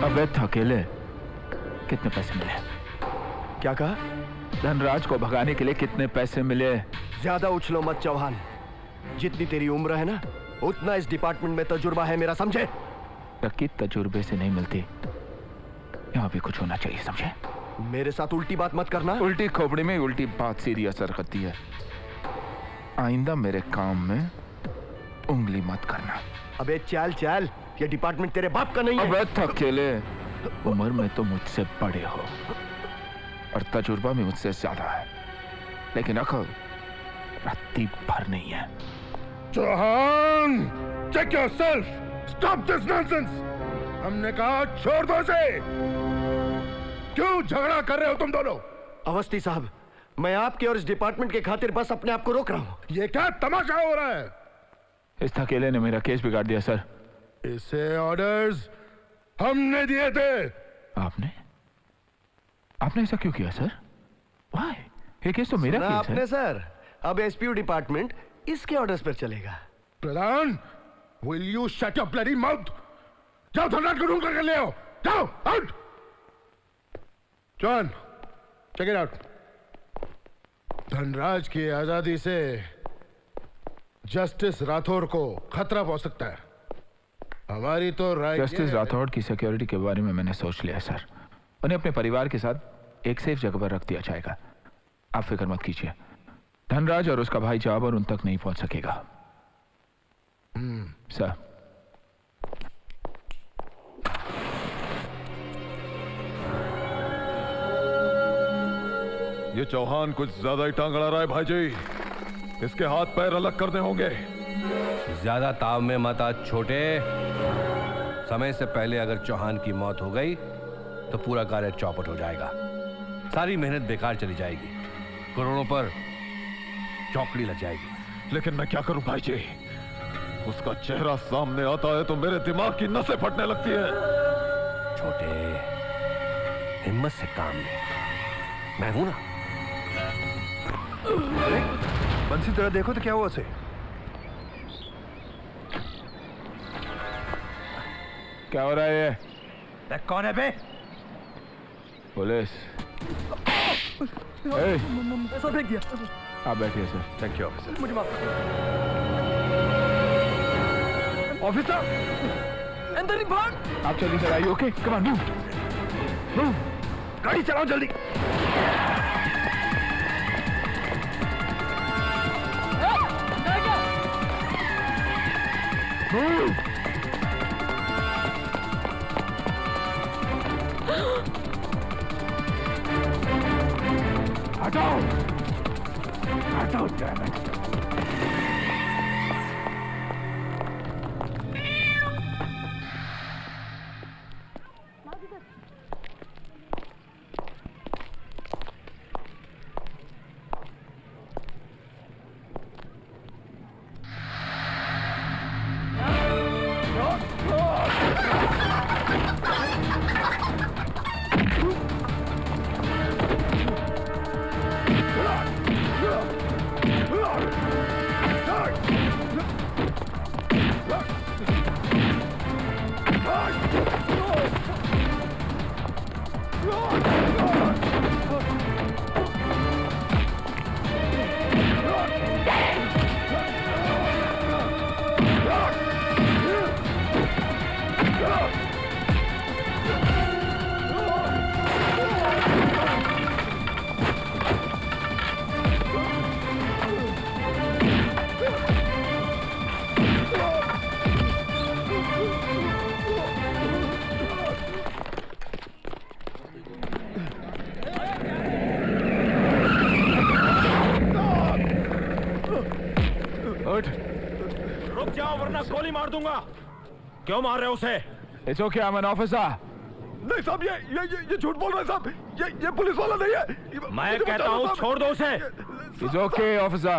अबे थकेले, कितने पैसे मिले? क्या कहा? धनराज को भगाने के लिए कितने पैसे मिले? ज्यादा उछलो मत चौहान। जितनी तेरी उम्र है ना, उतना इस डिपार्टमेंट में तजुर्बा है मेरा, समझे? तरक्की तजुर्बे से नहीं मिलती, यहाँ भी कुछ होना चाहिए, समझे? मेरे साथ उल्टी बात मत करना। उल्टी खोपड़ी में उल्टी बात सीधी असर करती है। आइंदा मेरे काम में उंगली मत करना। अबे चल चल, ये डिपार्टमेंट तेरे बाप का नहीं है। अबे थकेले, उम्र में तो मुझसे बड़े हो और तजुर्बा में मुझसे ज्यादा है, लेकिन अकल रत्ती भर नहीं है। Chauhan, check yourself. Stop this nonsense. हमने कहा छोड़ दो इसे। क्यों झगड़ा कर रहे हो तुम दोनों? अवस्थी साहब, मैं आपके और इस डिपार्टमेंट के खातिर बस अपने आप को रोक रहा हूँ। ये क्या तमाशा हो रहा है? इस थकेले ने मेरा केस बिगाड़ दिया सर। इसे ऑर्डर्स हमने दिए थे। आपने ऐसा क्यों किया सर? Why? ये केस तो मेरा केस है। आपने सर, अब एसपीयू डिपार्टमेंट इसके ऑर्डर्स पर चलेगा। प्रधान, will you shut your bloody mouth? जाओ धनराज को ढूंढ कर ले आओ। जाओ, out. John, check it out. Dhanraj की आजादी से जस्टिस राठौर को खतरा पहुंच सकता है। हमारी तो राय। जस्टिस राठौर की सिक्योरिटी के बारे में मैंने सोच लिया सर। उन्हें अपने परिवार के साथ एक सेफ जगह पर रख दिया जाएगा। आप फिक्र मत कीजिए, धनराज और उसका भाई जाबर उन तक नहीं पहुंच सकेगा। सर, ये चौहान कुछ ज्यादा ही टांग अड़ा रहा है भाई जी। इसके हाथ पैर अलग करने होंगे। ज्यादा ताव में मत आ छोटे। समय से पहले अगर चौहान की मौत हो गई तो पूरा कार्य चौपट हो जाएगा। सारी मेहनत बेकार चली जाएगी, करोड़ों पर चौकड़ी लग जाएगी। लेकिन मैं क्या करूं भाई जी? उसका चेहरा सामने आता है तो मेरे दिमाग की नसें फटने लगती है। छोटे, हिम्मत से काम ले, मैं हूं ना। बंसी तरह देखो तो क्या हुआ उसे? क्या हो रहा है ये? कौन है बे? पुलिस। सर फेंक दिया। आप बैठिए सर। Thank you officer. मुझे माफ कर। ऑफिसर, अंदर ही भाग। आप जल्दी सर आइए। Okay, come on, move. गाड़ी चलाओ जल्दी। हटाओ, हटाओ, damn it. रुक जाओ वरना गोली मार दूंगा। क्यों मार रहे हो उसे? It's okay, I'm an officer. नहीं साहब, ये झूठ बोल रहा है साहब। ये पुलिस वाला नहीं है। मैं कहता हूँ छोड़ दो उसे। It's okay, officer.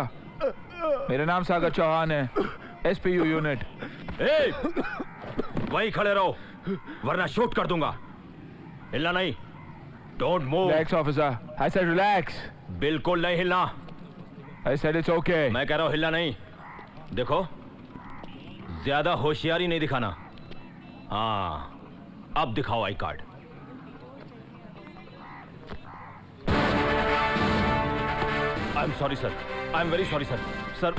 मेरा नाम सागर चौहान है, SPU यूनिट। वहीं खड़े रहो वरना शूट कर दूंगा। हिलना नहीं। Don't move. Relax, officer. I said relax. बिल्कुल नहीं हिलना। I said it's okay. मैं कह रहा हूँ हिलना नहीं। देखो, ज्यादा होशियारी नहीं दिखाना। हाँ, अब दिखाओ I card. I am sorry sir, I am very sorry sir. Sir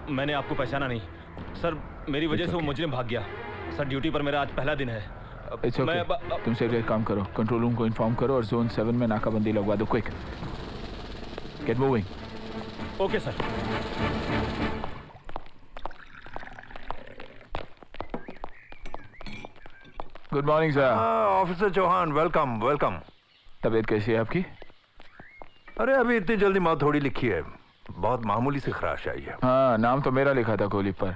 मैंने आपको पहचाना नहीं सर, मेरी वजह से वो मुजरिम भाग गया सर। ड्यूटी पर मेरा आज पहला दिन है। It's okay. तुम सिर्फ एक काम करो, कंट्रोल रूम को इन्फॉर्म करो और जोन 7 में नाकाबंदी लगवा दो। Quick, get moving. Okay sir. Good morning sir. Officer Chauhan, welcome welcome. तबीयत कैसी है आपकी? अरे अभी इतनी जल्दी मौत थोड़ी लिखी है, बहुत मामूली सी खराश आई है। हाँ, नाम तो मेरा लिखा था गोली पर,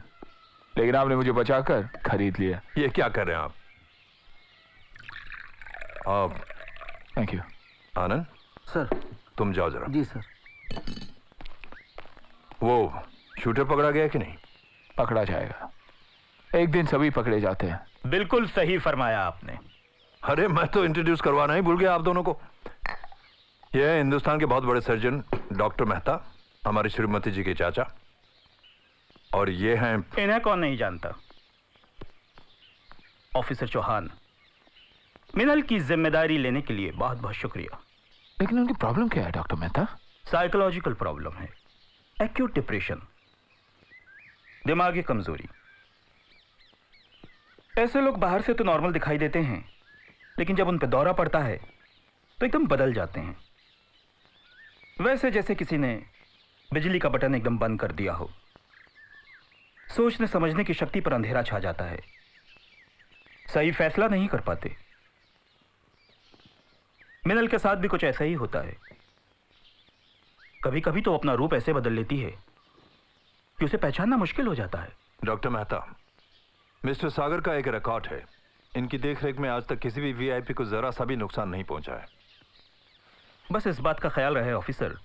लेकिन आपने मुझे बचाकर खरीद लिया। ये क्या कर रहे हैं आप? Thank you. Anand sir. तुम जाओ जरा। जी सर। वो शूटर पकड़ा गया कि नहीं? पकड़ा जाएगा, एक दिन सभी पकड़े जाते हैं। बिल्कुल सही फरमाया आपने। अरे मैं तो इंट्रोड्यूस करवाना ही भूल गया आप दोनों को। ये है हिंदुस्तान के बहुत बड़े सर्जन डॉक्टर मेहता, हमारी श्रीमती जी के चाचा। और ये हैं, इन्हें कौन नहीं जानता, ऑफिसर चौहान। मिनल की जिम्मेदारी लेने के लिए बहुत बहुत शुक्रिया। लेकिन उनकी प्रॉब्लम क्या है डॉक्टर मेहता? साइकोलॉजिकल प्रॉब्लम है, एक्यूट डिप्रेशन, दिमागी कमजोरी। ऐसे लोग बाहर से तो नॉर्मल दिखाई देते हैं, लेकिन जब उन पर दौरा पड़ता है तो एकदम बदल जाते हैं। वैसे जैसे किसी ने बिजली का बटन एकदम बंद कर दिया हो। सोचने समझने की शक्ति पर अंधेरा छा जाता है, सही फैसला नहीं कर पाते। मिनल के साथ भी कुछ ऐसा ही होता है। कभी कभी तो अपना रूप ऐसे बदल लेती है कि उसे पहचानना मुश्किल हो जाता है। डॉक्टर मेहता, मिस्टर सागर का एक रिकॉर्ड है, इनकी देखरेख में आज तक किसी भी वीआईपी को जरा सा भी नुकसान नहीं पहुंचा है। बस इस बात का ख्याल रहे ऑफिसर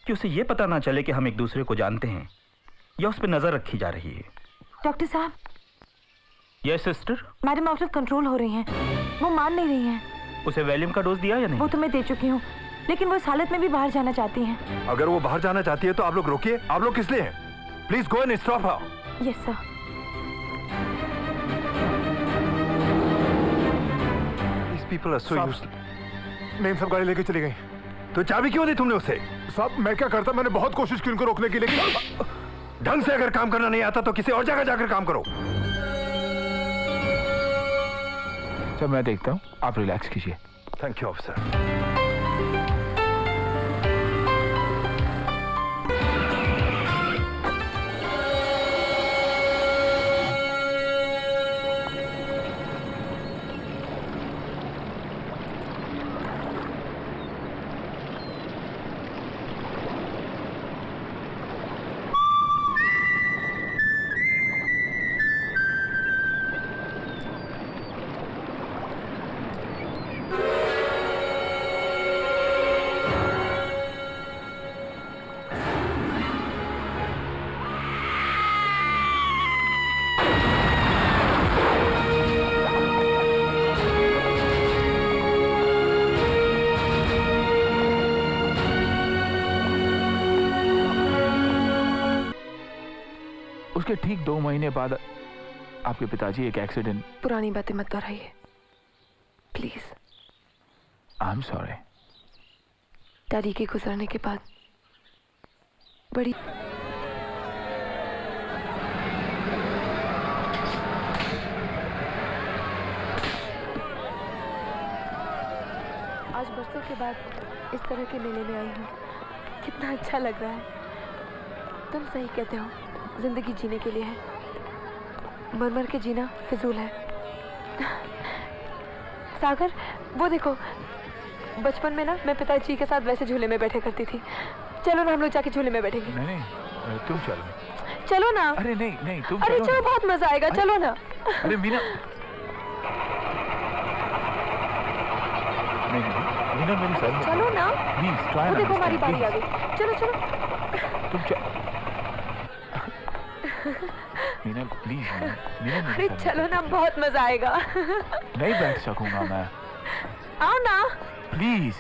कि उसे यह पता ना चले कि हम एक दूसरे को जानते हैं या उस पर नजर रखी जा रही है। डॉक्टर साहब। Yes sister. Madam out of control हो रही हैं, वो मान नहीं रही हैं। उसे वैलियम का डोज दिया या नहीं? वो तो मैं दे चुकी हूँ, लेकिन वो इस हालत में भी बाहर जाना चाहती हैं। अगर वो बाहर जाना चाहती है तो आप लोग रोकिए। आप लोग किस लिए हैं? Please go and stop her. Yes sir. These people are so useless. नहीं, सब गाड़ी लेके चली गई। तो चाबी क्यों दी तुमने उसे? साहब मैं क्या करता, मैंने बहुत कोशिश की उनको रोकने की, लेकिन ढंग से अगर काम करना नहीं आता तो किसी और जगह जाकर काम करो। सर मैं देखता हूँ, आप रिलैक्स कीजिए। Thank you officer. उसके ठीक 2 महीने बाद आपके पिताजी एक एक्सीडेंट। पुरानी बातें मत दोहराइए please. I am sorry. Daddy के गुजरने के बाद बड़ी आज बरसों के बाद इस तरह के मेले में आई हूँ, कितना अच्छा लग रहा है। तुम सही कहते हो, जिंदगी जीने के लिए है, मर मर के जीना फिजूल है। सागर, वो देखो, बचपन में ना मैं पिताजी के साथ वैसे झूले में बैठे करती थी। चलो ना हम लोग जाके झूले में बैठेंगे। नहीं नहीं, तुम चलो। चलो ना। अरे नहीं नहीं, तुम अरे चलो चलो, ना। बहुत मजा आएगा, चलो ना। अरे मीना, नहीं नहीं मीना, मेरी सर। चलो ना। Please try. वो देखो हमारी बारी आ गई। चलो चलो। तुम मीना प्लीज। मीना अरे चलो ना, बहुत मजा आएगा। नहीं बैठ सकूंगा मैं। आओ ना प्लीज।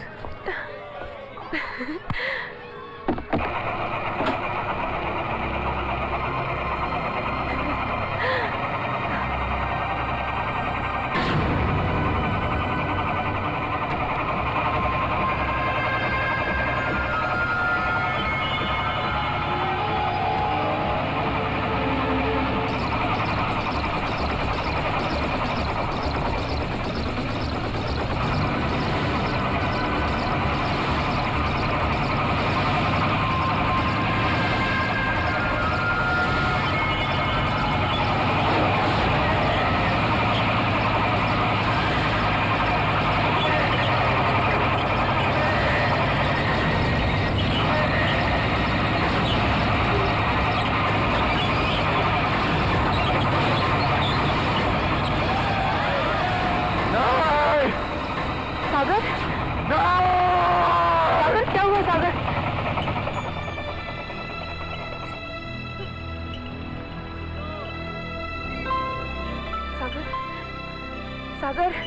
सागर